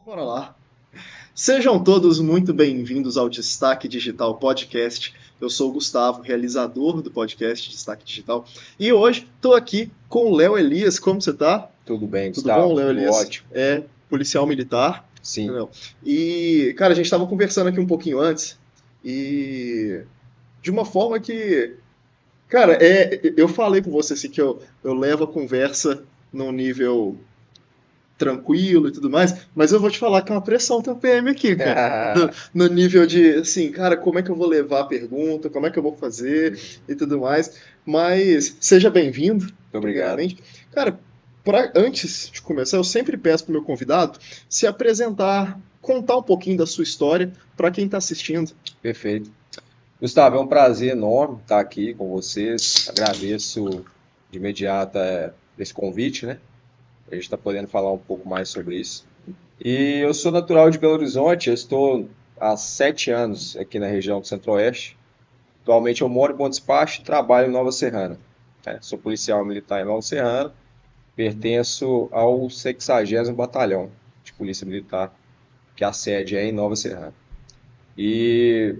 Bora lá. Sejam todos muito bem-vindos ao Destaque Digital Podcast. Eu sou o Gustavo, realizador do podcast Destaque Digital. E hoje estou aqui com o Léo Elias. Como você tá? Tudo bem, Tudo bom, Gustavo? Léo Tudo Elias? ótimo. É policial militar. Sim. Entendeu? E, cara, a gente estava conversando aqui um pouquinho antes e de uma forma que, cara, eu falei com você assim que eu levo a conversa num nível tranquilo e tudo mais, mas eu vou te falar que é uma pressão ter um PM aqui, cara. No nível de, assim, cara, como é que eu vou levar a pergunta, como é que eu vou fazer e tudo mais. Mas seja bem-vindo, Muito obrigado. primeiramente. Cara, antes de começar, eu sempre peço pro meu convidado se apresentar, contar um pouquinho da sua história para quem está assistindo. Perfeito. Gustavo, é um prazer enorme estar aqui com vocês. Agradeço de imediato esse convite, né? A gente está podendo falar um pouco mais sobre isso. E eu sou natural de Belo Horizonte, eu estou há 7 anos aqui na região do Centro-Oeste. Atualmente eu moro em Bom Despacho e trabalho em Nova Serrana. Sou policial militar em Nova Serrana, pertenço ao 60º Batalhão de Polícia Militar, que a sede é em Nova Serrana. E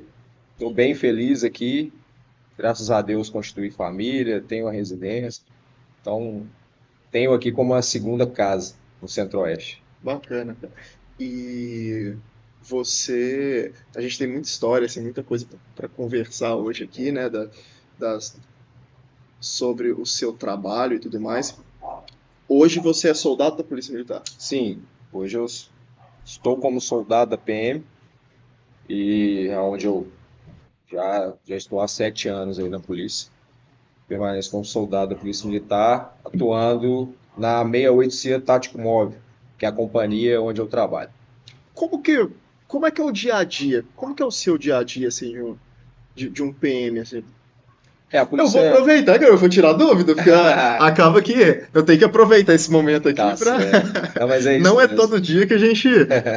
estou bem feliz aqui, graças a Deus constituí família, tenho uma residência, então tenho aqui como uma segunda casa no Centro-Oeste. Bacana, cara. E a gente tem muita história, assim, muita coisa para conversar hoje aqui, né, das, sobre o seu trabalho e tudo mais. Hoje você é soldado da Polícia Militar. Sim, hoje eu estou como soldado da PM e é onde eu já estou há 7 anos aí na polícia. Permaneço como soldado da Polícia Militar, atuando na 686 Tático Móvel, que é a companhia onde eu trabalho. Como que, como é que é o dia a dia? Como que é o seu dia a dia, assim, de um PM, assim? A Eu vou polícia. aproveitar, cara, eu vou tirar dúvida, porque acaba que eu tenho que aproveitar esse momento aqui Tá pra. certo. Não, mas é isso Não é mesmo. todo dia que a gente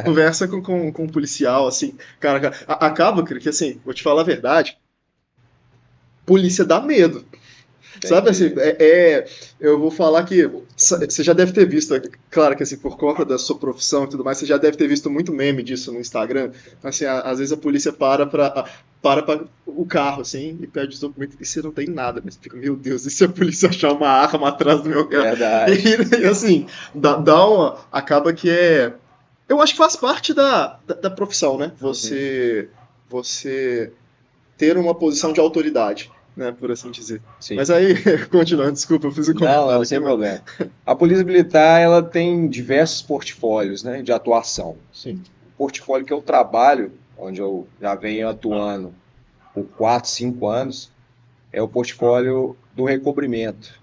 conversa com um policial, assim. Cara, acaba, cara, que assim, vou te falar a verdade, polícia dá medo. Sabe assim, Entendi. eu vou falar que você já deve ter visto, claro que assim, por conta da sua profissão e tudo mais, você já deve ter visto muito meme disso no Instagram. Assim, às vezes a polícia para o carro, assim, e pede os documentos, e você não tem nada, mas você fica, meu Deus, e se a polícia achar uma arma atrás do meu carro? Verdade. E assim, acaba que eu acho que faz parte da profissão, né? Uhum. Você ter uma posição de autoridade, né, por assim dizer. Sim. Mas aí, continuando, desculpa, eu fiz um Não, não, comentário aqui, sem mas. problema. A Polícia Militar, ela tem diversos portfólios, né, de atuação. Sim. O portfólio que eu trabalho, onde eu já venho atuando por 4, 5 anos, é o portfólio do recobrimento,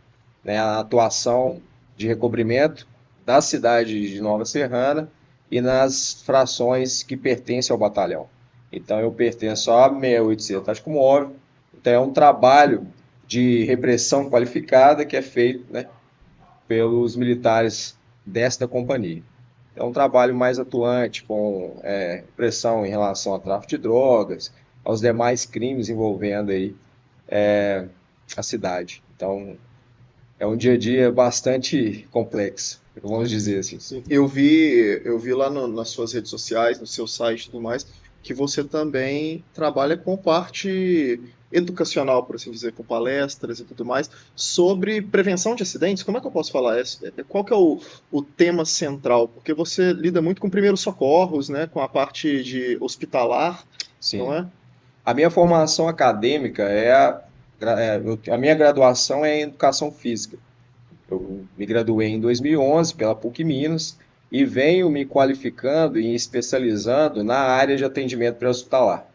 né, a atuação de recobrimento da cidade de Nova Serrana e nas frações que pertencem ao batalhão. Então eu pertenço à 686 Tático Móvel, então é um trabalho de repressão qualificada que é feito, né, pelos militares desta companhia. É um trabalho mais atuante, com pressão em relação ao tráfico de drogas, aos demais crimes envolvendo aí a cidade. Então, é um dia a dia bastante complexo, vamos dizer assim. Sim. Eu vi lá nas suas redes sociais, no seu site e tudo mais, que você também trabalha com parte educacional, por assim dizer, com palestras e tudo mais, sobre prevenção de acidentes. Como é que eu posso falar? Qual que é o tema central? Porque você lida muito com primeiros socorros, né, com a parte de hospitalar, não Sim. é? A minha formação acadêmica a minha graduação é em educação física. Eu me graduei em 2011 pela PUC Minas e venho me qualificando e especializando na área de atendimento pré-hospitalar.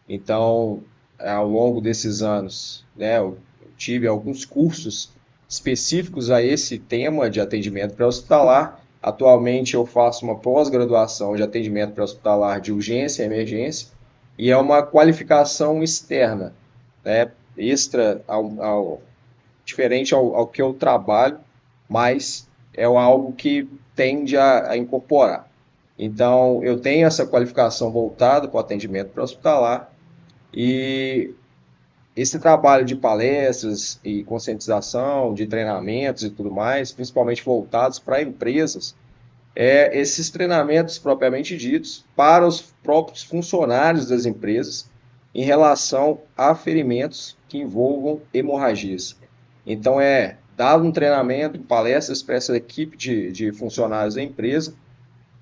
Então, ao longo desses anos, né, eu tive alguns cursos específicos a esse tema de atendimento pré-hospitalar. Atualmente eu faço uma pós-graduação de atendimento pré-hospitalar de urgência e emergência e é uma qualificação externa, né, extra diferente ao que eu trabalho, mas é algo que tende a incorporar. Então, eu tenho essa qualificação voltada para o atendimento pré-hospitalar e esse trabalho de palestras e conscientização, de treinamentos e tudo mais, principalmente voltados para empresas, esses treinamentos propriamente ditos para os próprios funcionários das empresas em relação a ferimentos que envolvam hemorragias. Então, dado um treinamento, palestras para essa equipe de funcionários da empresa,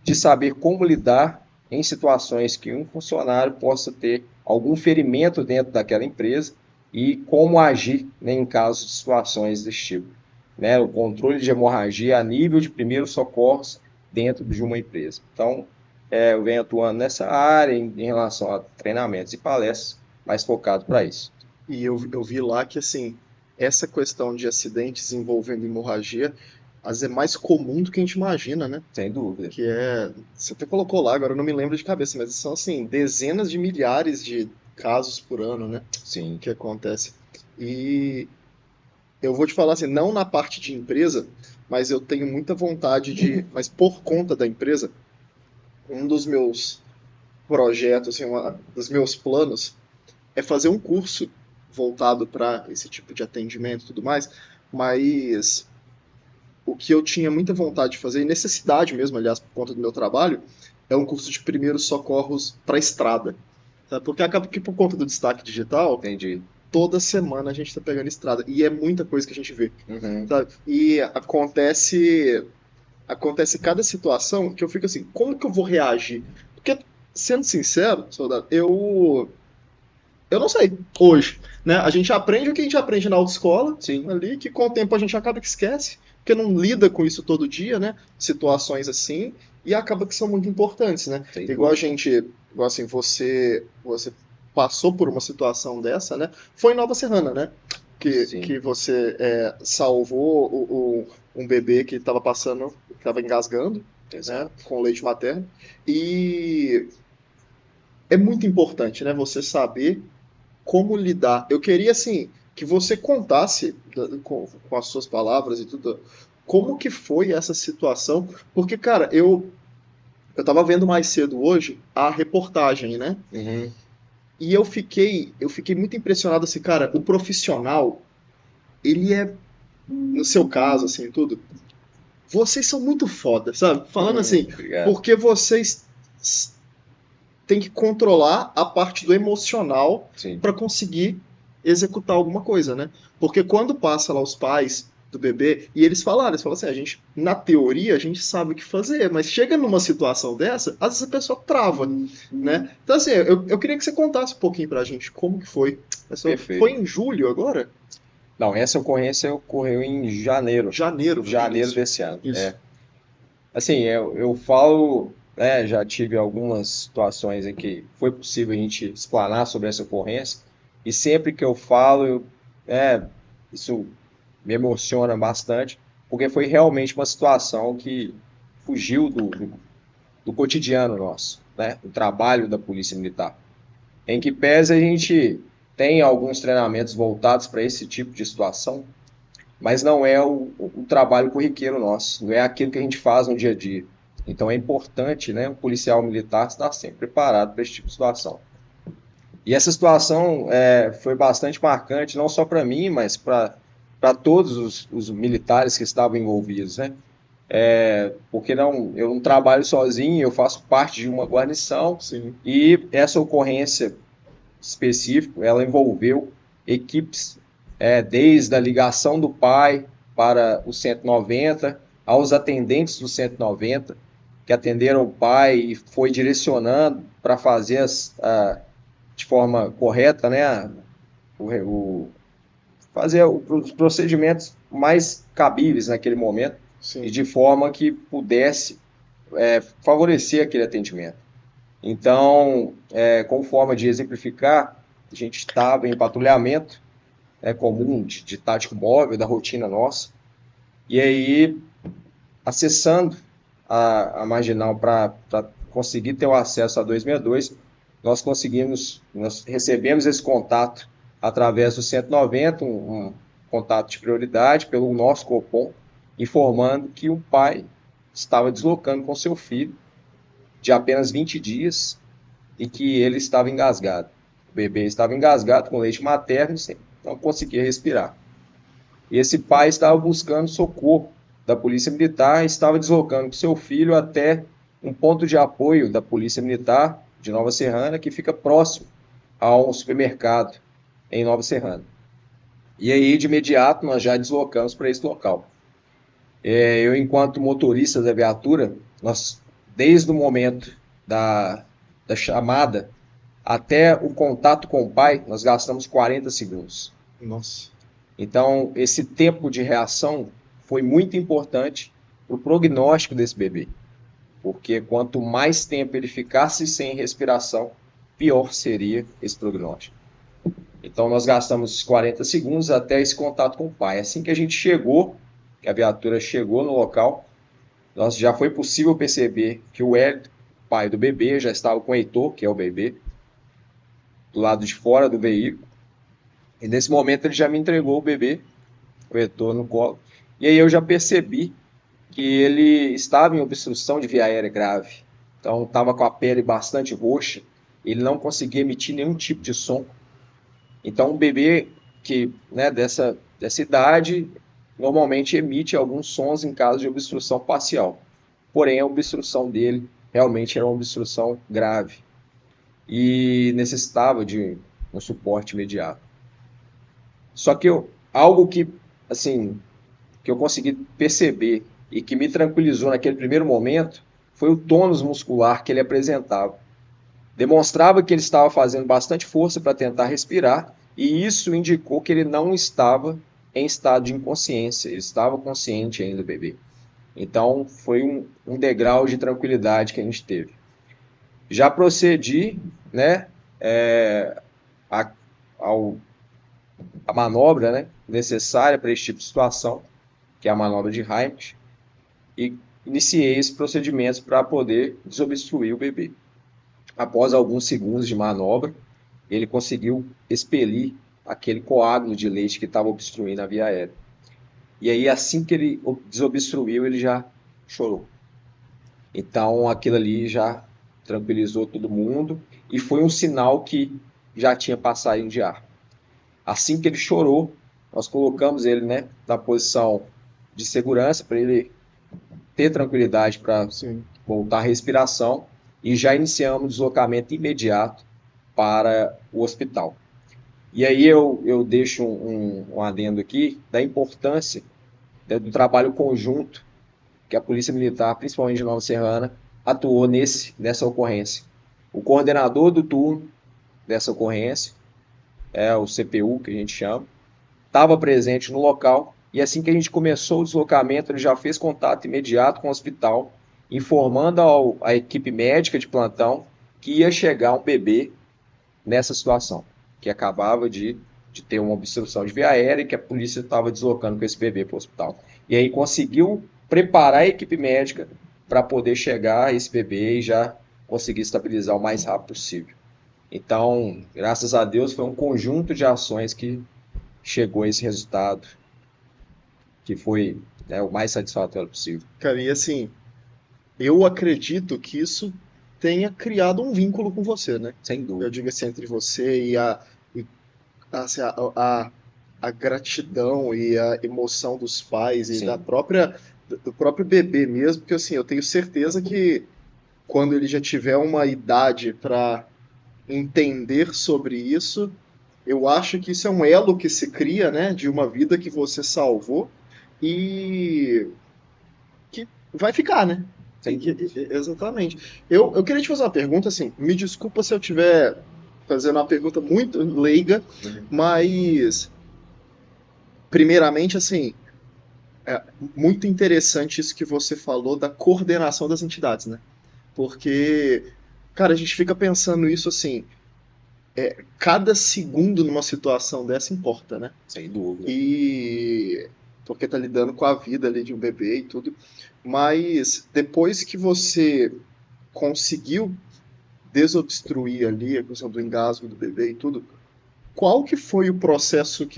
de saber como lidar em situações que um funcionário possa ter algum ferimento dentro daquela empresa e como agir, né, em casos de situações desse tipo. Né, o controle de hemorragia a nível de primeiros socorros dentro de uma empresa. Então, eu venho atuando nessa área em relação a treinamentos e palestras, mais focado para isso. E eu vi lá que, assim, essa questão de acidentes envolvendo hemorragia, às vezes é mais comum do que a gente imagina, né? Sem dúvida. Que você até colocou lá, agora eu não me lembro de cabeça, mas são, assim, dezenas de milhares de casos por ano, né? Sim. Que acontece. E eu vou te falar assim, não na parte de empresa, mas eu tenho muita vontade mas por conta da empresa, um dos meus projetos, assim, dos meus planos é fazer um curso voltado para esse tipo de atendimento e tudo mais, mas o que eu tinha muita vontade de fazer, e necessidade mesmo, aliás, por conta do meu trabalho, é um curso de primeiros socorros para estrada. Sabe? Porque acaba que por conta do destaque digital, Entendi. toda semana a gente está pegando estrada. E é muita coisa que a gente vê. Uhum. Sabe? E acontece cada situação que eu fico assim, como que eu vou reagir? Porque, sendo sincero, soldado, eu não sei hoje, né? A gente aprende o que a gente aprende na autoescola, Sim. ali, que com o tempo a gente acaba que esquece, porque não lida com isso todo dia, né? Situações assim, e acaba que são muito importantes, né? Sem Igual a dúvida. gente, igual assim, você passou por uma situação dessa, né? Foi em Nova Serrana, né? Sim. Que você salvou um bebê que estava passando, que estava engasgando, né? Exato. Com leite materno. E é muito importante, né? Você saber como lidar. Eu queria, assim, que você contasse com as suas palavras e tudo, como que foi essa situação, porque, cara, eu tava vendo mais cedo hoje a reportagem, né? Uhum. E eu fiquei muito impressionado, assim, cara, o profissional, ele no seu caso, assim, tudo, vocês são muito foda, sabe? Falando assim, Obrigado. porque vocês têm que controlar a parte do emocional Sim. para conseguir executar alguma coisa, né? Porque quando passa lá os pais do bebê e eles falaram assim, a gente, na teoria, a gente sabe o que fazer, mas chega numa situação dessa, às vezes a pessoa trava, né? Então assim, eu queria que você contasse um pouquinho pra gente como que foi. Perfeito. Foi em julho agora? Não, essa ocorrência ocorreu em janeiro. Janeiro. Janeiro Isso. desse ano. Isso. Assim, eu falo, né, já tive algumas situações em que foi possível a gente explanar sobre essa ocorrência, e sempre que eu falo, isso me emociona bastante, porque foi realmente uma situação que fugiu do cotidiano nosso, né, do trabalho da Polícia Militar. Em que pese a gente tem alguns treinamentos voltados para esse tipo de situação, mas não é o trabalho corriqueiro nosso, não é aquilo que a gente faz no dia a dia. Então é importante, né, o policial militar estar sempre preparado para esse tipo de situação. E essa situação foi bastante marcante, não só para mim, mas para todos os militares que estavam envolvidos, né? Porque eu não trabalho sozinho, eu faço parte de uma guarnição. Sim. E essa ocorrência específica, ela envolveu equipes desde a ligação do pai para o 190, aos atendentes do 190, que atenderam o pai e foi direcionando para fazer de forma correta, né, fazer os procedimentos mais cabíveis naquele momento. Sim. E de forma que pudesse favorecer aquele atendimento. Então, com forma de exemplificar, a gente estava em patrulhamento comum de tático móvel, da rotina nossa, e aí, acessando a marginal para conseguir ter o acesso a 262, nós recebemos esse contato através do 190, um contato de prioridade pelo nosso Copom, informando que um pai estava deslocando com seu filho de apenas 20 dias e que ele estava engasgado. O bebê estava engasgado com leite materno e não conseguia respirar. E esse pai estava buscando socorro da Polícia Militar estava deslocando seu filho até um ponto de apoio da Polícia Militar de Nova Serrana, que fica próximo a um supermercado em Nova Serrana. E aí, de imediato, nós já deslocamos para esse local. Eu, enquanto motorista da viatura, nós, desde o momento da chamada até o contato com o pai, nós gastamos 40 segundos. Nossa. Então, esse tempo de reação foi muito importante para o prognóstico desse bebê, porque quanto mais tempo ele ficasse sem respiração, pior seria esse prognóstico. Então, nós gastamos 40 segundos até esse contato com o pai. Assim que a gente chegou, que a viatura chegou no local, já foi possível perceber que o Hélio, pai do bebê, já estava com o Heitor, que é o bebê, do lado de fora do veículo. E nesse momento ele já me entregou o bebê, o Heitor, no colo. E aí eu já percebi que ele estava em obstrução de via aérea grave. Então estava com a pele bastante roxa, ele não conseguia emitir nenhum tipo de som. Então um bebê que, né, dessa idade normalmente emite alguns sons em caso de obstrução facial. Porém, a obstrução dele realmente era uma obstrução grave e necessitava de um suporte imediato. Só que algo que, assim, que eu consegui perceber e que me tranquilizou naquele primeiro momento foi o tônus muscular que ele apresentava. Demonstrava que ele estava fazendo bastante força para tentar respirar e isso indicou que ele não estava em estado de inconsciência, ele estava consciente ainda, o bebê. Então foi um degrau de tranquilidade que a gente teve. Já procedi, né, a, a manobra, né, necessária para esse tipo de situação, que é a manobra de Heimlich, e iniciei esse procedimento para poder desobstruir o bebê. Após alguns segundos de manobra, ele conseguiu expelir aquele coágulo de leite que estava obstruindo a via aérea. E aí, assim que ele desobstruiu, ele já chorou. Então, aquilo ali já tranquilizou todo mundo e foi um sinal que já tinha passagem de ar. Assim que ele chorou, nós colocamos ele, né, na posição de segurança para ele ter tranquilidade para voltar à respiração e já iniciamos o deslocamento imediato para o hospital. E aí eu deixo um adendo aqui da importância, né, do trabalho conjunto que a Polícia Militar, principalmente de Nova Serrana, atuou nessa ocorrência. O coordenador do turno dessa ocorrência, o CPU, que a gente chama, estava presente no local e assim que a gente começou o deslocamento, ele já fez contato imediato com o hospital, informando a equipe médica de plantão que ia chegar um bebê nessa situação, que acabava de ter uma obstrução de via aérea e que a polícia estava deslocando com esse bebê para o hospital. E aí conseguiu preparar a equipe médica para poder chegar a esse bebê e já conseguir estabilizar o mais rápido possível. Então, graças a Deus, foi um conjunto de ações que chegou a esse resultado, que foi, né, o mais satisfatório possível. Cara, e assim, eu acredito que isso tenha criado um vínculo com você, né? Sem dúvida. Eu digo assim, entre você e assim, a gratidão e a emoção dos pais e Sim. do próprio bebê mesmo, porque assim, eu tenho certeza que quando ele já tiver uma idade para entender sobre isso, eu acho que isso é um elo que se cria, né, de uma vida que você salvou e que vai ficar, né? Exatamente. Eu queria te fazer uma pergunta, assim, me desculpa se eu estiver fazendo uma pergunta muito leiga, mas primeiramente, assim, é muito interessante isso que você falou da coordenação das entidades, né? Porque, cara, a gente fica pensando isso assim, cada segundo numa situação dessa importa, né? Sem dúvida. E porque tá lidando com a vida ali de um bebê e tudo. Mas depois que você conseguiu desobstruir ali a questão do engasgo do bebê e tudo, qual que foi o processo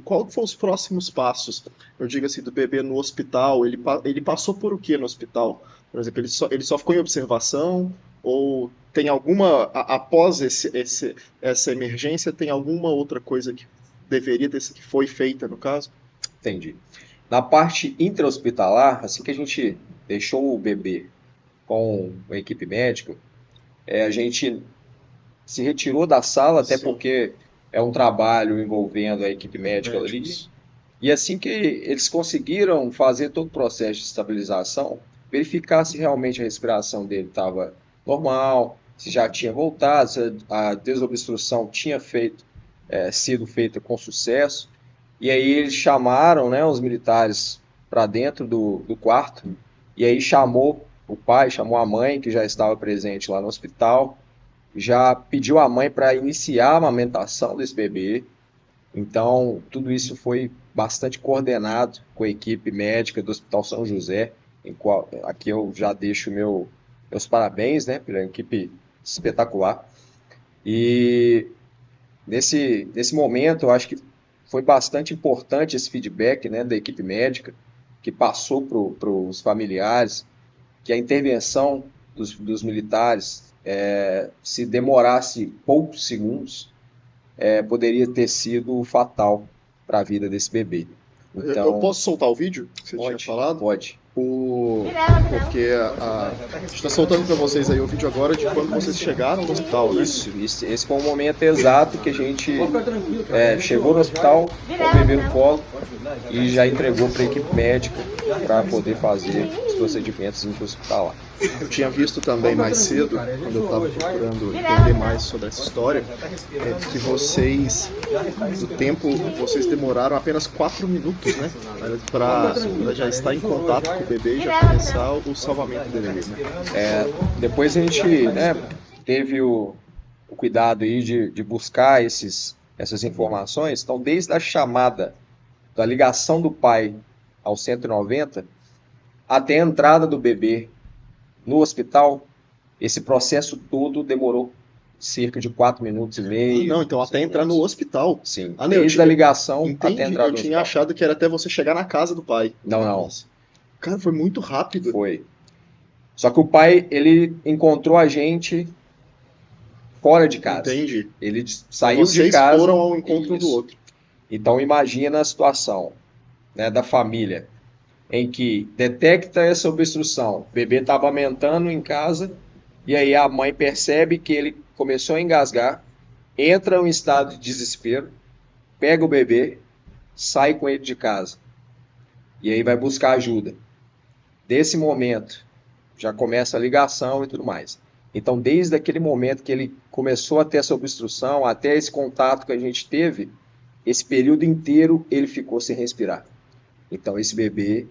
qual que foram os próximos passos? Eu digo assim, do bebê no hospital, ele passou por o que no hospital? Por exemplo, ele só ficou em observação? Ou tem após essa emergência, tem alguma outra coisa que deveria ter que foi feita no caso? Entendi. Na parte intra-hospitalar, assim que a gente deixou o bebê com a equipe médica, a gente se retirou da sala, até Sim, porque é um trabalho envolvendo a equipe médica ali. médicos. E assim que eles conseguiram fazer todo o processo de estabilização, verificar se realmente a respiração dele estava normal, se já tinha voltado, se a desobstrução tinha sido feita com sucesso. E aí eles chamaram, né, os militares para dentro do quarto, e aí chamou o pai, chamou a mãe, que já estava presente lá no hospital, já pediu à mãe para iniciar a amamentação desse bebê. Então, tudo isso foi bastante coordenado com a equipe médica do Hospital São José, em qual aqui eu já deixo meus parabéns, né, pela equipe espetacular. E nesse momento, eu acho que foi bastante importante esse feedback, né, da equipe médica, que passou para os familiares, que a intervenção dos militares, se demorasse poucos segundos, poderia ter sido fatal para a vida desse bebê. Eu Então, posso soltar o vídeo que você tinha pode, falado? pode. Porque a gente está soltando para vocês aí o vídeo agora de quando vocês chegaram no hospital, né? Isso, esse foi o momento exato que a gente chegou no hospital com o bebê no colo e já entregou para a equipe médica para poder fazer os procedimentos intra-hospitalar. Eu tinha visto também mais cedo, quando eu estava procurando entender mais sobre essa história, que vocês demoraram apenas 4 minutos, né? Para já estar em contato com o bebê e já começar o salvamento dele, né? Depois a gente, né, teve o cuidado aí de buscar essas informações. Então, desde a chamada, da ligação do pai ao 190 até a entrada do bebê no hospital, esse processo todo demorou cerca de 4 minutos e meio. Não, então até entrar no hospital. Sim, Não, desde a ligação entendi, até entrar eu no tinha hospital. achado que era até você chegar na casa do pai. Não, não, Cara, foi muito rápido. foi. Só que o pai, ele encontrou a gente fora de casa. Entendi. Ele saiu de Vocês casa. foram ao encontro um do Isso. outro. Então imagina a situação, né, da família em que detecta essa obstrução, o bebê estava amamentando em casa e aí a mãe percebe que ele começou a engasgar, entra em um estado de desespero, pega o bebê, sai com ele de casa e aí vai buscar ajuda. Desse momento já começa a ligação e tudo mais. Então, desde aquele momento que ele começou a ter essa obstrução, até esse contato que a gente teve, esse período inteiro ele ficou sem respirar. Então, esse bebê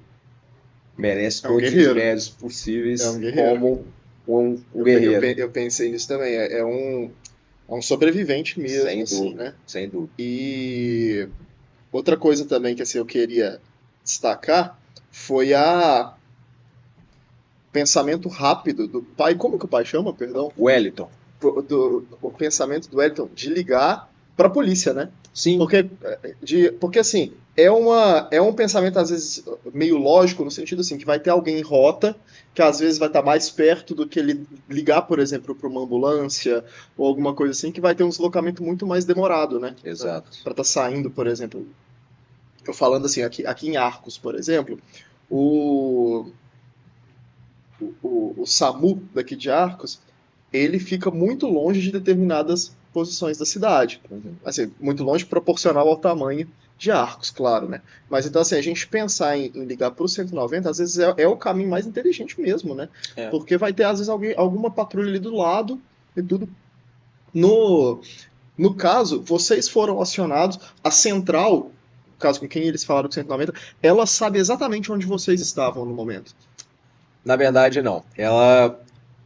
merece todos os guerreiro. méritos possíveis guerreiro. como um guerreiro. Eu pensei nisso também. É um sobrevivente mesmo, Sem assim, dúvida, né? sem dúvida. E outra coisa também que assim, eu queria destacar foi a pensamento rápido do pai. Como que o pai chama, perdão? Wellington. O pensamento do Wellington de ligar para a polícia, né? Sim. Porque assim, é um pensamento às vezes meio lógico, no sentido assim, que vai ter alguém em rota, que às vezes vai estar mais perto do que ele ligar, por exemplo, para uma ambulância ou alguma coisa assim, que vai ter um deslocamento muito mais demorado, né? Exato. Para estar saindo, por exemplo. Eu falando assim, aqui em Arcos, por exemplo, o SAMU daqui de Arcos, ele fica muito longe de determinadas posições da cidade. Assim, muito longe proporcional ao tamanho de Arcos, claro, né? Mas então, assim, a gente pensar em ligar para o 190, às vezes é o caminho mais inteligente mesmo, né? Porque vai ter, às vezes, alguma patrulha ali do lado e tudo. No caso, vocês foram acionados, a central, no caso com quem eles falaram do 190, ela sabe exatamente onde vocês estavam no momento. Na verdade, não. Ela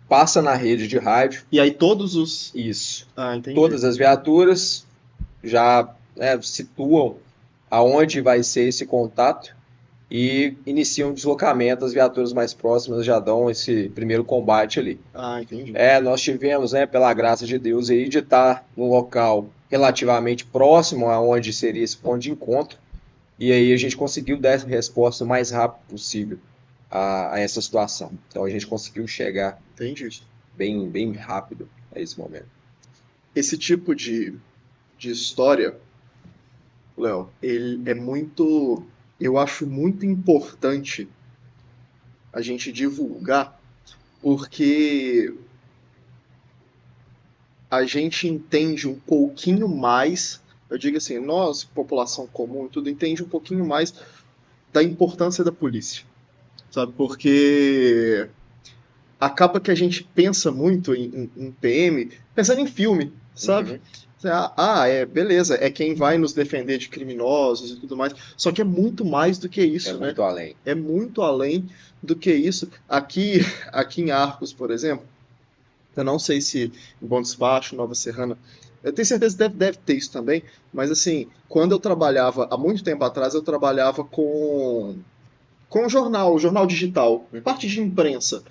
passa na rede de rádio. E aí todos os... Isso. Entendi. Todas as viaturas já situam aonde vai ser esse contato e iniciam o deslocamento. As viaturas mais próximas já dão esse primeiro combate ali. Entendi. Nós tivemos, pela graça de Deus, aí, de estar num local relativamente próximo aonde seria esse ponto de encontro. E aí a gente conseguiu dar essa resposta o mais rápido possível a essa situação. Então a gente conseguiu chegar bem, bem rápido a esse momento. Esse tipo de história, Léo, ele é muito eu acho muito importante a gente divulgar, porque a gente entende um pouquinho mais, eu digo assim, nós, população comum, tudo entende um pouquinho mais da importância da polícia, sabe? Porque acaba que a gente pensa muito em PM, pensando em filme, sabe? Uhum. Beleza, é quem vai nos defender de criminosos e tudo mais. Só que é muito mais do que É isso, né? muito além. É muito além do que isso. Aqui em Arcos, por exemplo, eu não sei se em Bom Despacho, Nova Serrana, eu tenho certeza que deve ter isso também, mas assim, quando eu trabalhava, há muito tempo atrás, eu trabalhava com jornal digital, parte de imprensa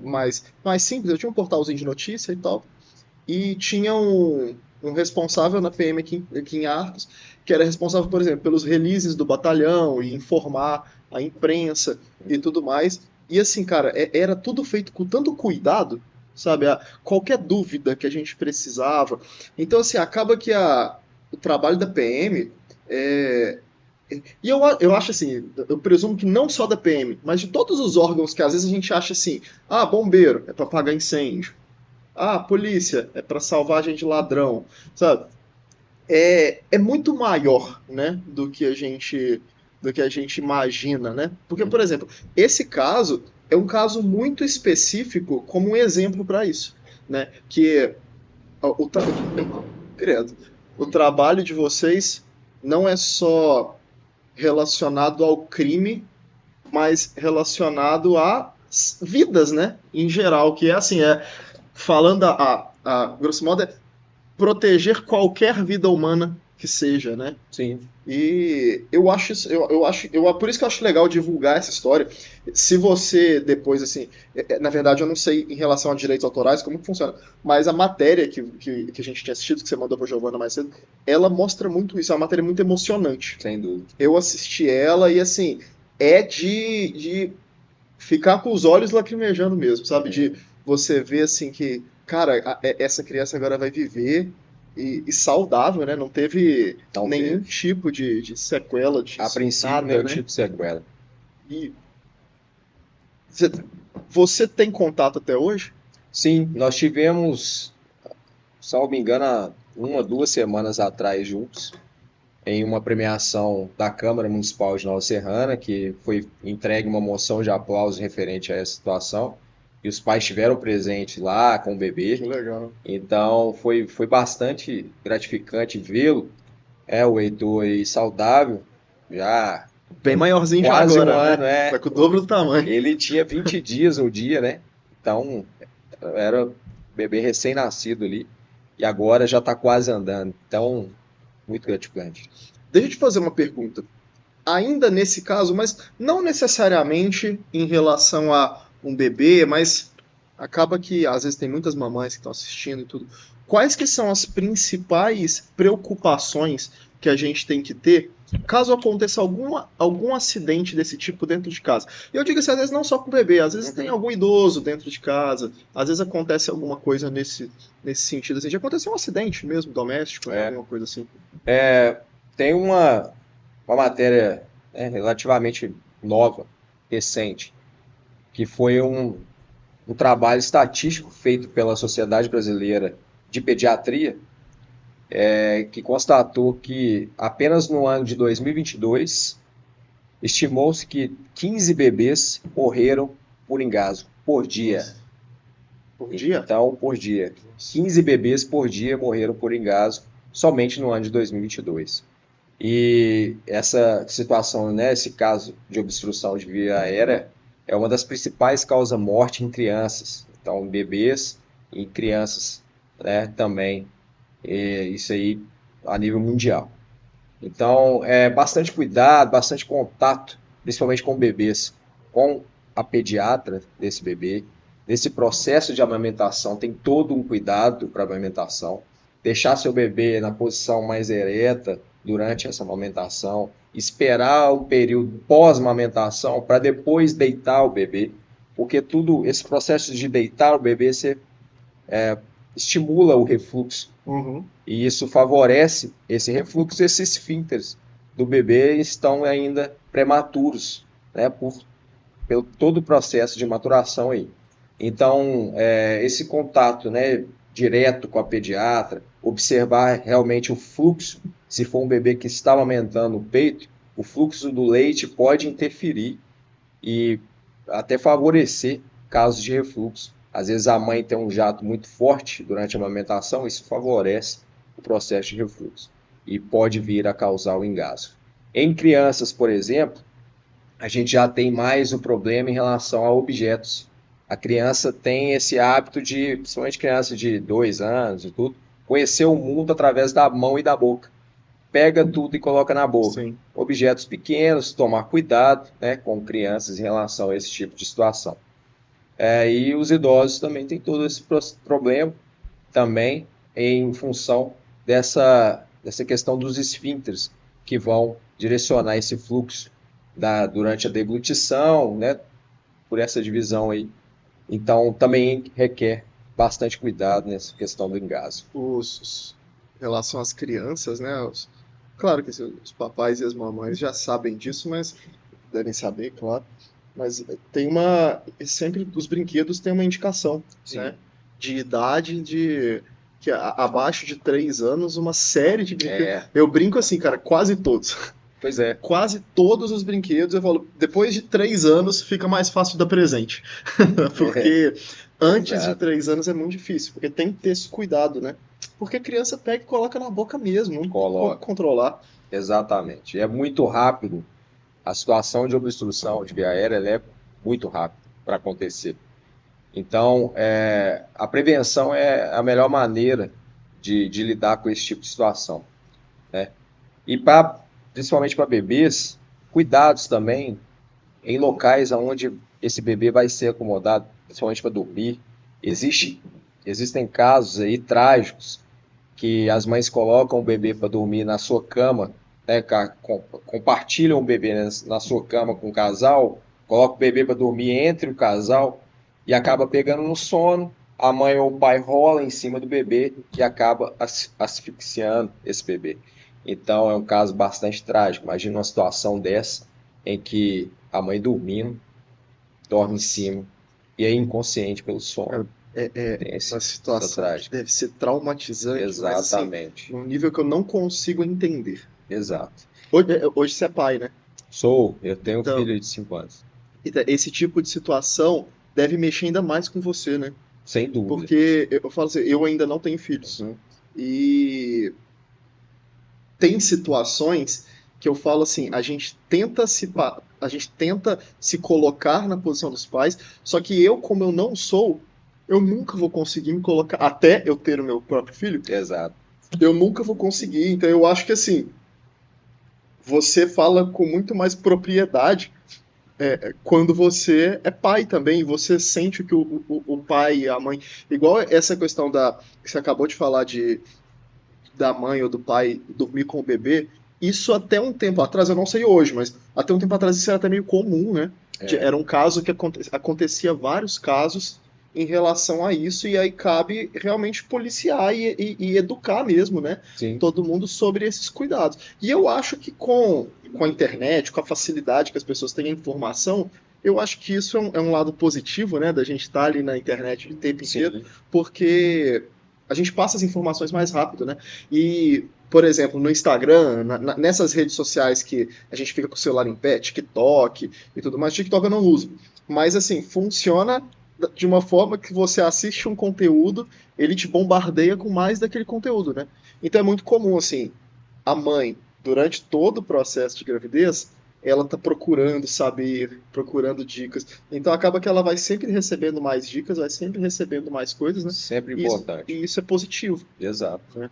mais simples. Eu tinha um portalzinho de notícia e tal, e tinha um responsável na PM aqui em Arcos, que era responsável, por exemplo, pelos releases do batalhão e informar a imprensa e tudo mais. E assim, cara, era tudo feito com tanto cuidado, sabe? Qualquer dúvida que a gente precisava. Então, assim, acaba que o trabalho da PM é, e eu acho assim, eu presumo que não só da PM, mas de todos os órgãos que às vezes a gente acha assim, bombeiro é para apagar incêndio, polícia é para salvar gente de ladrão, sabe? É muito maior, né, do que a gente imagina, né? Porque, por exemplo, esse caso é um caso muito específico como um exemplo para isso, né? Que o, tra... Credo, o trabalho de vocês não é só relacionado ao crime, mas relacionado a vidas, né? Em geral, que é assim, falando a grosso modo, é proteger qualquer vida humana que seja, né? Sim. E eu acho isso, por isso que eu acho legal divulgar essa história. Se você depois, assim, na verdade eu não sei em relação a direitos autorais como que funciona, mas a matéria que a gente tinha assistido, que você mandou pra Giovana mais cedo, ela mostra muito isso, é uma matéria muito emocionante. Sem dúvida. Eu assisti ela e, assim, é de ficar com os olhos lacrimejando mesmo, sabe? De você ver, assim, que, cara, essa criança agora vai viver e saudável, né? Não teve Não nenhum teve. tipo de sequela A disso, princípio, nada, nenhum né? tipo de sequela. E você, você tem contato até hoje? Sim, nós tivemos, salvo me engano, há 1, 2 semanas atrás juntos, em uma premiação da Câmara Municipal de Nova Serrana, que foi entregue uma moção de aplauso referente a essa situação, e os pais estiveram presentes lá com o Que bebê, legal. então foi bastante gratificante vê-lo, o Heitor aí saudável, já Bem maiorzinho já quase um agora, ano, né? Tá com o dobro do tamanho. ele tinha 20 dias no dia, né? Então era bebê recém-nascido ali, e agora já está quase andando, então muito gratificante. Deixa eu te fazer uma pergunta. Ainda nesse caso, mas não necessariamente em relação a um bebê, mas acaba que às vezes tem muitas mamães que estão assistindo e tudo. Quais que são as principais preocupações que a gente tem que ter caso aconteça algum acidente desse tipo dentro de casa? E eu digo assim, às vezes não só com o bebê, às vezes tem algum idoso dentro de casa, às vezes acontece alguma coisa nesse sentido, assim, de acontecer um acidente mesmo, doméstico, né, É, alguma coisa assim. tem uma matéria, relativamente nova, recente, que foi um trabalho estatístico feito pela Sociedade Brasileira de Pediatria, que constatou que apenas no ano de 2022 estimou-se que 15 bebês morreram por engasgo por dia. Por dia? Então, por dia. 15 bebês por dia morreram por engasgo somente no ano de 2022. E essa situação, né, esse caso de obstrução de via aérea é uma das principais causas morte em crianças. Então, bebês e crianças, né, também. Isso aí a nível mundial. Então, bastante cuidado, bastante contato, principalmente com bebês, com a pediatra desse bebê. Nesse processo de amamentação, tem todo um cuidado para a amamentação. Deixar seu bebê na posição mais ereta durante essa amamentação, esperar o período pós-amamentação para depois deitar o bebê, porque tudo esse processo de deitar o bebê você estimula o refluxo Uhum. e isso favorece esse refluxo, esses esfínteres do bebê estão ainda prematuros, né, pelo todo o processo de maturação aí. Então, esse contato, né, direto com a pediatra, observar realmente o fluxo, se for um bebê que está amamentando o peito, o fluxo do leite pode interferir e até favorecer casos de refluxo. Às vezes a mãe tem um jato muito forte durante a amamentação, isso favorece o processo de refluxo e pode vir a causar o engasgo. Em crianças, por exemplo, a gente já tem mais um problema em relação a objetos. A criança tem esse hábito de, principalmente criança de 2 anos e tudo, conhecer o mundo através da mão e da boca. Pega tudo e coloca na boca. Sim. Objetos pequenos, tomar cuidado, né, com crianças em relação a esse tipo de situação. E os idosos também têm todo esse problema, também em função dessa questão dos esfíncteres, que vão direcionar esse fluxo durante a deglutição, né, por essa divisão aí. Então, também requer bastante cuidado nessa questão do engasgo. Em relação às crianças, né? Claro que os papais e as mamães já sabem disso, mas devem saber, claro. Mas sempre os brinquedos têm uma indicação, Sim. né? De idade, que abaixo de 3 anos, uma série de brinquedos. Eu brinco assim, cara, quase todos. Pois é. Quase todos os brinquedos, eu falo, depois de 3 anos fica mais fácil dar presente. Porque antes de 3 anos é muito difícil, porque tem que ter esse cuidado, né? Porque a criança pega e coloca na boca mesmo, não tem como controlar. Exatamente. É muito rápido. A situação de obstrução de via aérea ela é muito rápida para acontecer. Então, a prevenção é a melhor maneira de lidar com esse tipo de situação, né? E principalmente para bebês, cuidados também em locais onde esse bebê vai ser acomodado, principalmente para dormir. Existem casos aí trágicos que as mães colocam o bebê para dormir na sua cama, né, compartilham o bebê na sua cama com o casal, colocam o bebê para dormir entre o casal e acaba pegando no sono. A mãe ou o pai rola em cima do bebê e acaba asfixiando esse bebê. Então é um caso bastante trágico. Imagina uma situação dessa em que a mãe dormindo, dorme em cima e é inconsciente pelo sono. Essa situação deve ser traumatizante. Exatamente. Mas, assim, num nível que eu não consigo entender. Exato. Hoje você é pai, né? Eu tenho um filho de 5 anos. Esse tipo de situação deve mexer ainda mais com você, né? Sem dúvida. Porque eu falo assim, eu ainda não tenho filhos. E tem situações que eu falo assim, a gente tenta se colocar na posição dos pais, só que como eu não sou, eu nunca vou conseguir me colocar, até eu ter o meu próprio filho. Exato. Eu nunca vou conseguir. Então eu acho que assim, você fala com muito mais propriedade quando você é pai também, você sente que o pai e a mãe, igual essa questão que você acabou de falar da mãe ou do pai dormir com o bebê, isso até um tempo atrás, eu não sei hoje, mas até um tempo atrás isso era até meio comum, né? Era um caso que acontecia vários casos em relação a isso, e aí cabe realmente policiar e educar mesmo, né? Sim. Todo mundo sobre esses cuidados. E eu acho que com a internet, com a facilidade que as pessoas têm a informação, eu acho que isso é um lado positivo, né? Da gente estar ali na internet o tempo inteiro, porque a gente passa as informações mais rápido, né? E, por exemplo, no Instagram, nessas redes sociais que a gente fica com o celular em pé, TikTok e tudo mais, TikTok eu não uso. Mas, assim, funciona de uma forma que você assiste um conteúdo, ele te bombardeia com mais daquele conteúdo, né? Então é muito comum, assim, a mãe, durante todo o processo de gravidez, ela tá procurando saber, procurando dicas. Então acaba que ela vai sempre recebendo mais dicas, vai sempre recebendo mais coisas, né? Sempre importante. E isso é positivo. Exato. Né?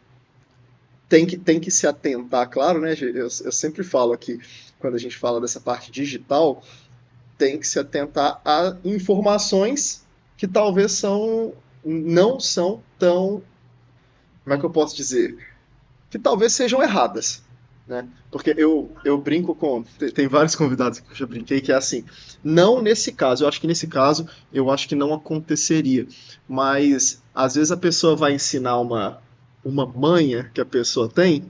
Tem que se atentar, claro, né? Eu sempre falo aqui, quando a gente fala dessa parte digital, tem que se atentar a informações que talvez não são tão, como é que eu posso dizer? Que talvez sejam erradas, né? Porque eu brinco tem vários convidados que eu já brinquei que é assim, não nesse caso, eu acho que nesse caso, eu acho que não aconteceria, mas às vezes a pessoa vai ensinar uma manha que a pessoa tem,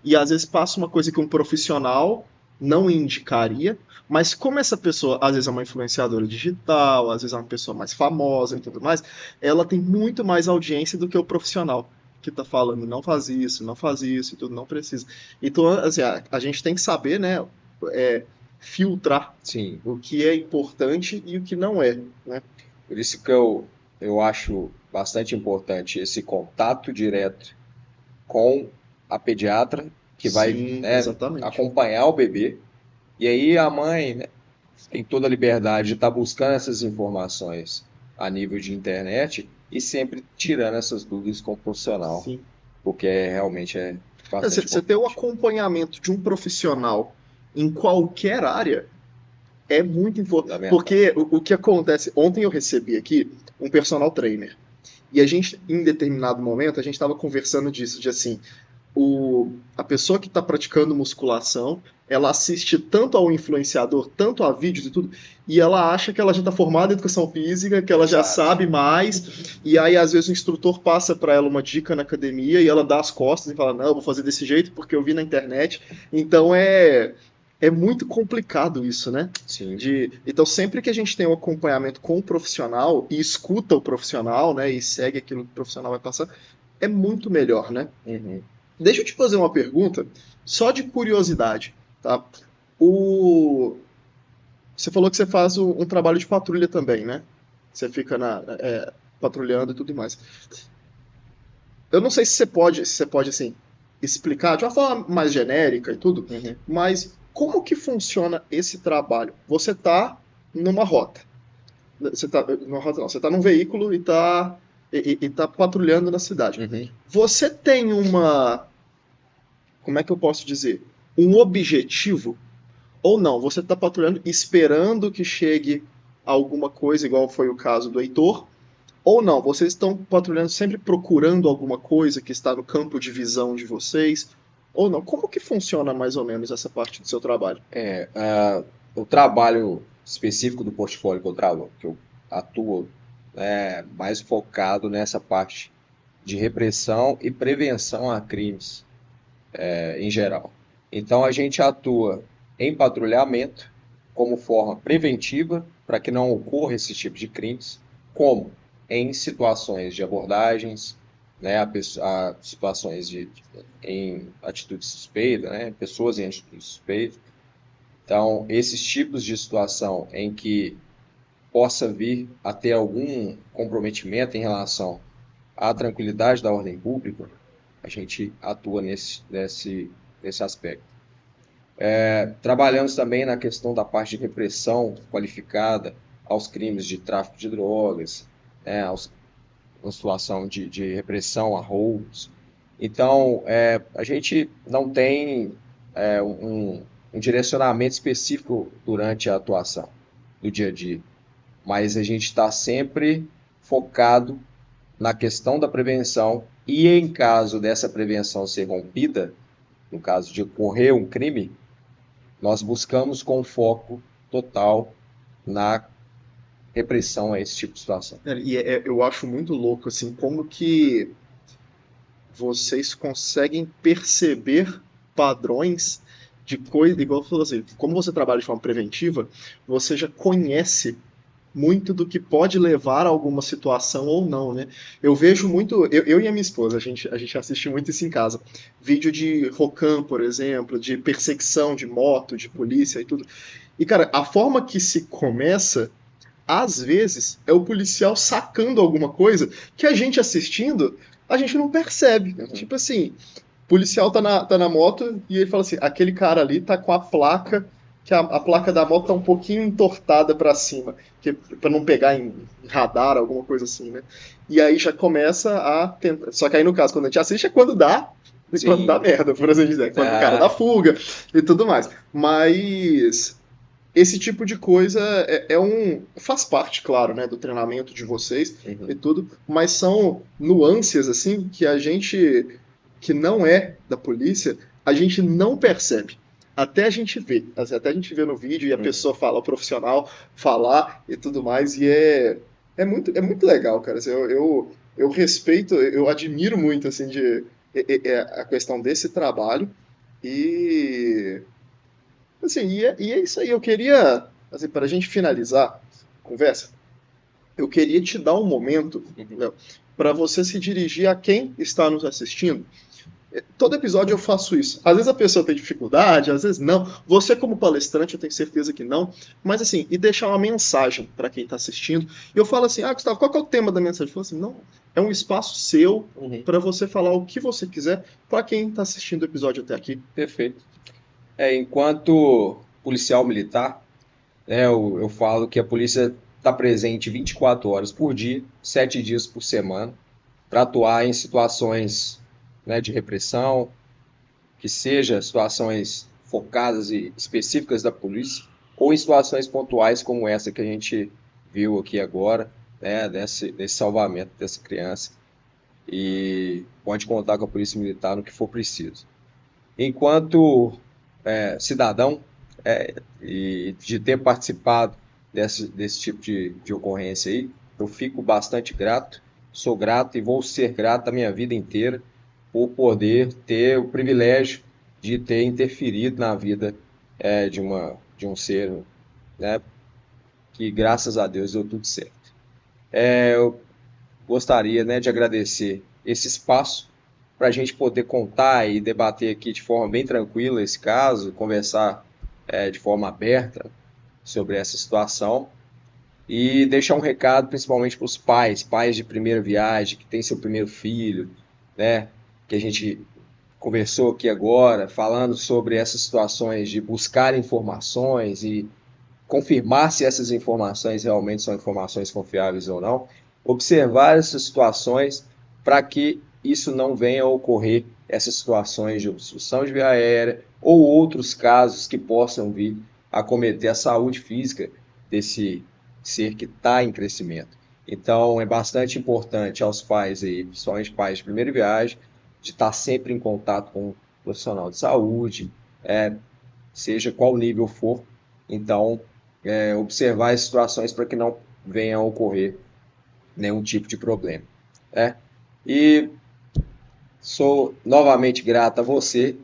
e às vezes passa uma coisa que um profissional não indicaria, mas como essa pessoa às vezes é uma influenciadora digital, às vezes é uma pessoa mais famosa e tudo mais, ela tem muito mais audiência do que o profissional que está falando, não faz isso, não faz isso e tudo, não precisa. Então, assim, a gente tem que saber, né, é, filtrar Sim, o que é importante e o que não é, né? por isso que eu acho bastante importante esse contato direto com a pediatra, que vai, Sim, né, exatamente. acompanhar o bebê. E aí a mãe, né, tem toda a liberdade de estar buscando essas informações a nível de internet e sempre tirando essas dúvidas com o profissional, Sim. porque realmente é bastante Você ter o importante. acompanhamento de um profissional em qualquer área é muito importante. Fundamental. Porque o que acontece, ontem eu recebi aqui um personal trainer. E a gente, em determinado momento, a gente estava conversando disso, de assim, a pessoa que está praticando musculação, ela assiste tanto ao influenciador, tanto a vídeos e tudo, e ela acha que ela já está formada em educação física, que ela já Exato. sabe mais, e aí às vezes o instrutor passa para ela uma dica na academia e ela dá as costas e fala, não, eu vou fazer desse jeito porque eu vi na internet. Então é muito complicado isso, né? Sim. Então, sempre que a gente tem um acompanhamento com o profissional e escuta o profissional, né, e segue aquilo que o profissional vai passar, é muito melhor, né? Uhum. Deixa eu te fazer uma pergunta, só de curiosidade, tá? O... Você falou que você faz um trabalho de patrulha também, né? Você fica patrulhando e tudo mais. Eu não sei se você pode assim, explicar de uma forma mais genérica e tudo, Uhum. mas como que funciona esse trabalho? Você está numa rota. Você está numa rota não, você está num veículo e tá patrulhando na cidade. Uhum. Você tem como é que eu posso dizer? Um objetivo ou não? Você está patrulhando esperando que chegue alguma coisa, igual foi o caso do Heitor, ou não? Vocês estão patrulhando sempre procurando alguma coisa que está no campo de visão de vocês, ou não? Como que funciona mais ou menos essa parte do seu trabalho? O trabalho específico do portfólio que eu atuo, é mais focado nessa parte de repressão e prevenção a crimes, em geral. Então a gente atua em patrulhamento como forma preventiva para que não ocorra esse tipo de crimes, como em situações de abordagens, né, a situações em atitude suspeita, né, pessoas em atitude suspeita. Então, esses tipos de situação em que possa vir a ter algum comprometimento em relação à tranquilidade da ordem pública, a gente atua nesse aspecto. Trabalhamos também na questão da parte de repressão qualificada aos crimes de tráfico de drogas, né, uma situação de repressão a roubos. Então, a gente não tem um direcionamento específico durante a atuação do dia a dia, mas a gente está sempre focado na questão da prevenção e, em caso dessa prevenção ser rompida, no caso de ocorrer um crime, nós buscamos com foco total na repressão a esse tipo de situação. Eu acho muito louco assim como que vocês conseguem perceber padrões de coisa, igual você falou assim, como você trabalha de forma preventiva, você já conhece muito do que pode levar a alguma situação ou não, né? Eu vejo muito, eu e a minha esposa, a gente assiste muito isso em casa. Vídeo de Rocan, por exemplo, de perseguição de moto, de polícia e tudo. E, cara, a forma que se começa, às vezes, é o policial sacando alguma coisa que a gente assistindo, a gente não percebe. Tipo assim, o policial tá na moto e ele fala assim: aquele cara ali tá com a placa, que a placa da moto tá um pouquinho entortada para cima, para não pegar em radar, alguma coisa assim, né? E aí já começa a tentar. Só que aí no caso, quando a gente assiste, é quando dá. E quando dá Sim. merda, por assim dizer, quando o cara dá Ah, fuga e tudo mais. Mas esse tipo de coisa faz parte, claro, né, do treinamento de vocês e uhum. tudo, mas são nuances assim que a gente que não é da polícia, a gente não percebe. Até a gente ver, assim, até a gente ver no vídeo e a Uhum. pessoa fala, o profissional falar e tudo mais, e é muito legal, cara. Assim, eu respeito, eu admiro muito assim a questão desse trabalho. E assim, e é isso aí. Eu queria, assim, para a gente finalizar a conversa, eu queria te dar um momento, Léo, para você se dirigir a quem está nos assistindo. Todo episódio eu faço isso. Às vezes a pessoa tem dificuldade, às vezes não. Você, como palestrante, eu tenho certeza que não. Mas assim, e deixar uma mensagem para quem está assistindo. E eu falo assim: ah, Gustavo, qual que é o tema da mensagem? Eu falo assim: não, é um espaço seu para você falar o que você quiser para quem está assistindo o episódio até aqui. Perfeito. Enquanto policial militar, né, eu falo que a polícia está presente 24 horas por dia, 7 dias por semana, para atuar em situações, né, de repressão, que seja situações focadas e específicas da polícia, ou em situações pontuais como essa que a gente viu aqui agora, né, desse salvamento dessa criança. E pode contar com a Polícia Militar no que for preciso. Enquanto cidadão, e de ter participado desse tipo de ocorrência aí, eu fico bastante grato, sou grato e vou ser grato a minha vida inteira por poder ter o privilégio de ter interferido na vida de um ser, né, que graças a Deus deu tudo certo. Eu gostaria, né, de agradecer esse espaço para a gente poder contar e debater aqui de forma bem tranquila esse caso, conversar de forma aberta sobre essa situação e deixar um recado principalmente para os pais de primeira viagem, que tem seu primeiro filho, né, que a gente conversou aqui agora, falando sobre essas situações de buscar informações e confirmar se essas informações realmente são informações confiáveis ou não, observar essas situações para que isso não venha a ocorrer, essas situações de obstrução de via aérea ou outros casos que possam vir a cometer a saúde física desse ser que está em crescimento. Então é bastante importante aos pais aí, principalmente pais de primeira viagem, de estar sempre em contato com um profissional de saúde, seja qual nível for. Então, observar as situações para que não venha a ocorrer nenhum tipo de problema. E sou novamente grato a você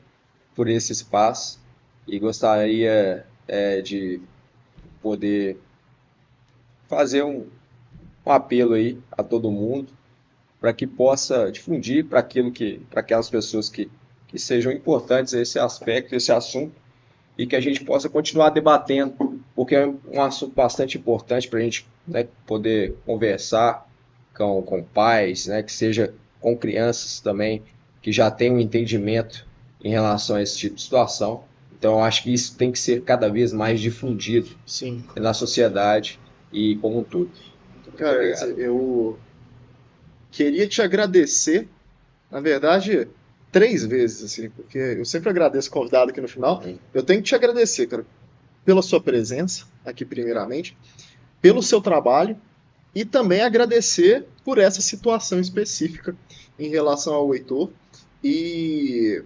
por esse espaço e gostaria de poder fazer um apelo aí a todo mundo para que possa difundir para aquelas pessoas que sejam importantes a esse aspecto, esse assunto, e que a gente possa continuar debatendo, porque é um assunto bastante importante para a gente, né, poder conversar com pais, né, que seja com crianças também, que já tenham um entendimento em relação a esse tipo de situação. Então, eu acho que isso tem que ser cada vez mais difundido Sim. na sociedade e como um todo. Cara, eu queria te agradecer, na verdade, 3 vezes, assim, porque eu sempre agradeço o convidado aqui no final. Eu tenho que te agradecer, cara, pela sua presença aqui, primeiramente, pelo seu trabalho e também agradecer por essa situação específica em relação ao Heitor. E,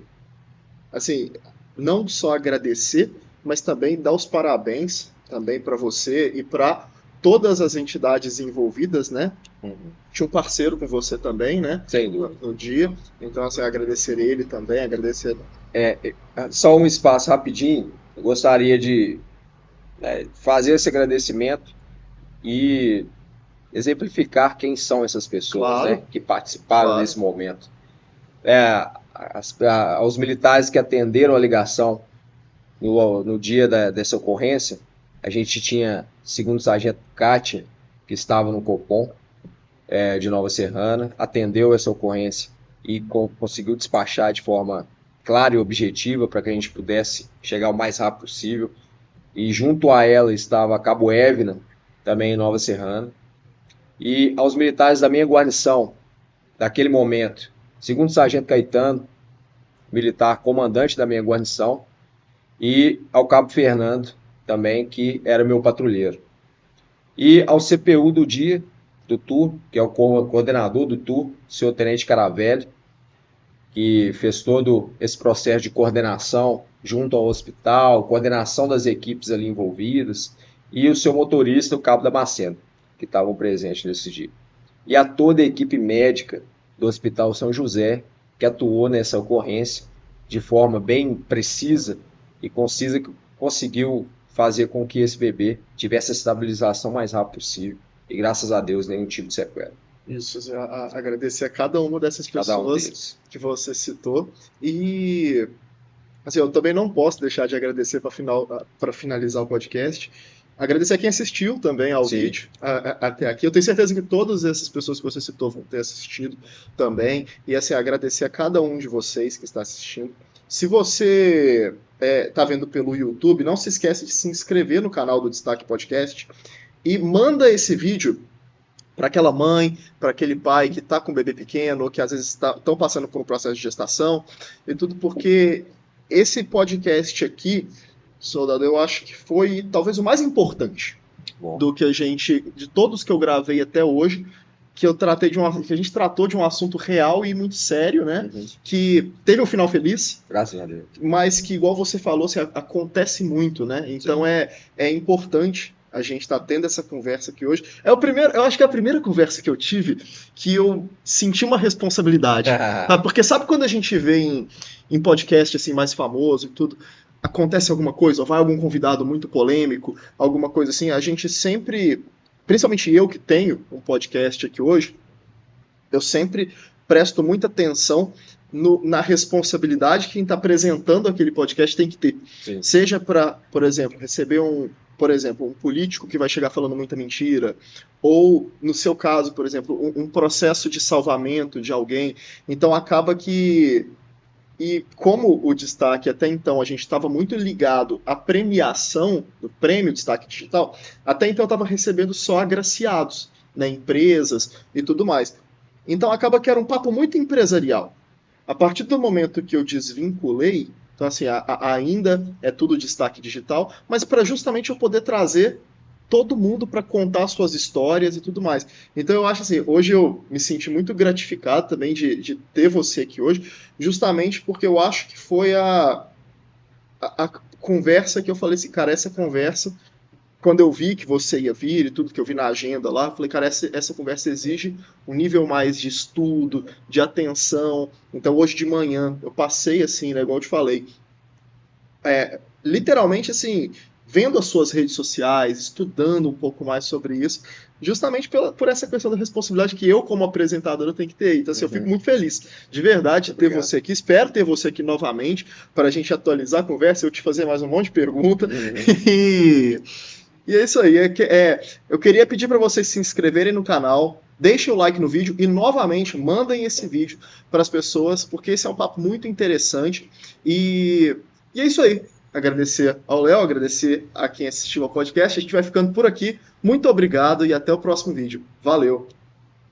assim, não só agradecer, mas também dar os parabéns também para você e para todas as entidades envolvidas, né? Tinha um parceiro com você também, né? Sem dúvida. No dia. Então, assim, agradecer ele também, agradecer. Só um espaço rapidinho. Eu gostaria de fazer esse agradecimento e exemplificar quem são essas pessoas, Claro. né, que participaram desse momento. Aos militares que atenderam a ligação no dia dessa ocorrência, a gente tinha segundo sargento Kátia, que estava no Copom de Nova Serrana, atendeu essa ocorrência e conseguiu despachar de forma clara e objetiva para que a gente pudesse chegar o mais rápido possível. E junto a ela estava a Cabo Évina, também em Nova Serrana. E aos militares da minha guarnição, daquele momento, segundo sargento Caetano, militar comandante da minha guarnição, e ao cabo Fernando, também, que era meu patrulheiro. E ao CPU do dia, do turno, que é o coordenador do turno, o senhor Tenente Caravelli, que fez todo esse processo de coordenação junto ao hospital, coordenação das equipes ali envolvidas, e o seu motorista, o cabo Damasceno, que estavam presentes nesse dia. E a toda a equipe médica do Hospital São José, que atuou nessa ocorrência, de forma bem precisa e concisa, conseguiu fazer com que esse bebê tivesse a estabilização mais rápido possível. E graças a Deus, nenhum tipo de sequela. Isso, agradecer a cada uma dessas pessoas que você citou. E assim, eu também não posso deixar de agradecer para finalizar o podcast. Agradecer a quem assistiu também ao vídeo até aqui. Eu tenho certeza que todas essas pessoas que você citou vão ter assistido também. E assim, agradecer a cada um de vocês que está assistindo. Se você está vendo pelo YouTube, não se esqueça de se inscrever no canal do Destaque Podcast e manda esse vídeo para aquela mãe, para aquele pai que está com um bebê pequeno, ou que às vezes estão passando por um processo de gestação, e tudo porque esse podcast aqui, Soldado, eu acho que foi talvez o mais importante do que de todos que eu gravei até hoje, que a gente tratou de um assunto real e muito sério, né? Uhum. Que teve um final feliz. Graças a Deus. Mas que, igual você falou, assim, acontece muito, né? Então é importante a gente tá tendo essa conversa aqui hoje. Eu acho que é a primeira conversa que eu tive que eu senti uma responsabilidade. Tá? Porque sabe quando a gente vê em podcast assim, mais famoso e tudo, acontece alguma coisa, ou vai algum convidado muito polêmico, alguma coisa assim, a gente sempre, principalmente eu que tenho um podcast aqui hoje, eu sempre presto muita atenção na responsabilidade que quem está apresentando aquele podcast tem que ter. Sim. Seja para, por exemplo, receber um político que vai chegar falando muita mentira, ou, no seu caso, por exemplo, um processo de salvamento de alguém. Então, acaba que... E como o Destaque, até então, a gente estava muito ligado à premiação do Prêmio Destaque Digital, até então estava recebendo só agraciados, né, empresas e tudo mais. Então, acaba que era um papo muito empresarial. A partir do momento que eu desvinculei, então, assim, ainda é tudo Destaque Digital, mas para justamente eu poder trazer todo mundo para contar suas histórias e tudo mais. Então, eu acho assim, hoje eu me senti muito gratificado também de ter você aqui hoje, justamente porque eu acho que foi a conversa que eu falei assim, cara, essa conversa, quando eu vi que você ia vir e tudo que eu vi na agenda lá, eu falei, cara, essa conversa exige um nível mais de estudo, de atenção. Então, hoje de manhã, eu passei assim, né, igual eu te falei, literalmente assim, vendo as suas redes sociais, estudando um pouco mais sobre isso, justamente por essa questão da responsabilidade que eu, como apresentador, tenho que ter. Então, assim, eu fico muito feliz, de verdade, de ter você aqui. Espero ter você aqui novamente, para a gente atualizar a conversa, eu te fazer mais um monte de pergunta. E é isso aí. Eu queria pedir para vocês se inscreverem no canal, deixem o like no vídeo e, novamente, mandem esse vídeo para as pessoas, porque esse é um papo muito interessante. E é isso aí. Agradecer ao Léo, agradecer a quem assistiu ao podcast. A gente vai ficando por aqui. Muito obrigado e até o próximo vídeo. Valeu!